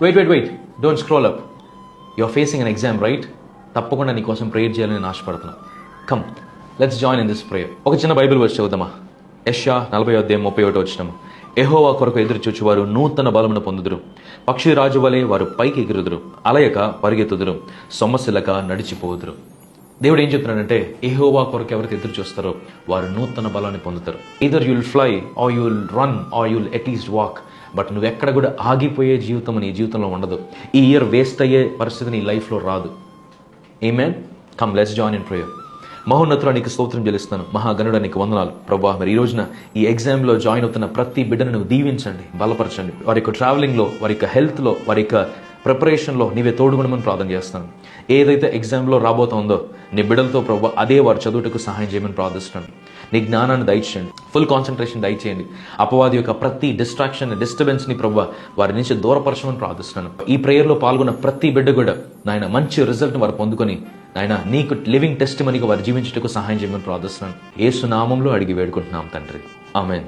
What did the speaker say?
Wait don't scroll up. You are facing an exam right? తప్పకుండా నీ కోసం prayer చేయాలని నేను ఆశపడుతున్నాను. Come, let's join in this prayer. ఒక చిన్న బైబిల్ వర్స్ చదువుదామా? యెషయా 40:31. యెహోవా కొరకు ఎదురు చూచువారు నూతన బలమును పొందుదురు. పక్షి రాజు వలె వారు పైకి ఎగురుదురు. అలయక పరిగెత్తుదురు, సొమ్మసిల్లక నడిచిపోదురు. దేవుడు ఏం చెప్తున్నాడంటే, యెహోవా కొరకు ఎవరైతే ఎదురు చూస్తారో వారు నూతన బలాన్ని పొందుతారు. Either you will fly or you will run or you will at least walk. But నువ్వు ఎక్కడ కూడా ఆగిపోయే జీవితం నీ జీవితంలో ఉండదు. ఈ ఇయర్ వేస్ట్ అయ్యే పరిస్థితి నీ లైఫ్లో రాదు. Amen. Come, let's join in prayer. మహోన్నతుడా, నీకు స్తోత్రం చెల్లిస్తాను. మహాగణుడా, నీకు వందనాలు ప్రభా. మరి ఈ రోజున ఈ ఎగ్జామ్లో జాయిన్ అవుతున్న ప్రతి బిడ్డను నువ్వు దీవించండి, బలపరచండి. వారి యొక్క ట్రావెలింగ్లో, వారి యొక్క హెల్త్లో, వారి యొక్క ప్రిపరేషన్లో నీవే తోడుగుణమని ప్రార్థన చేస్తాను. ఏదైతే ఎగ్జామ్లో రాబోతుందో నీ బిడ్డలతో ప్రభా, అదే వారి చదువుటకు సహాయం చేయమని ప్రార్థిస్తున్నాను. నీ జ్ఞానాన్ని దయచేయండి, ఫుల్ కాన్సన్ట్రేషన్ దయచేయండి. అపవాది యొక్క ప్రతి డిస్ట్రాక్షన్, డిస్టర్బెన్స్ని ప్రభా వారి నుంచి దూరపరచమని ప్రార్థిస్తున్నాను. ఈ ప్రేయర్లో పాల్గొన్న ప్రతి బిడ్డ కూడా నాయన మంచి రిజల్ట్ని వారు పొందుకొని నాయన నీకు లివింగ్ టెస్టిమనీగా వారు జీవించుటకు సహాయం చేయమని ప్రార్థిస్తున్నాను. యేసు నామంలో అడిగి వేడుకుంటున్నాం తండ్రి. ఆమేన్.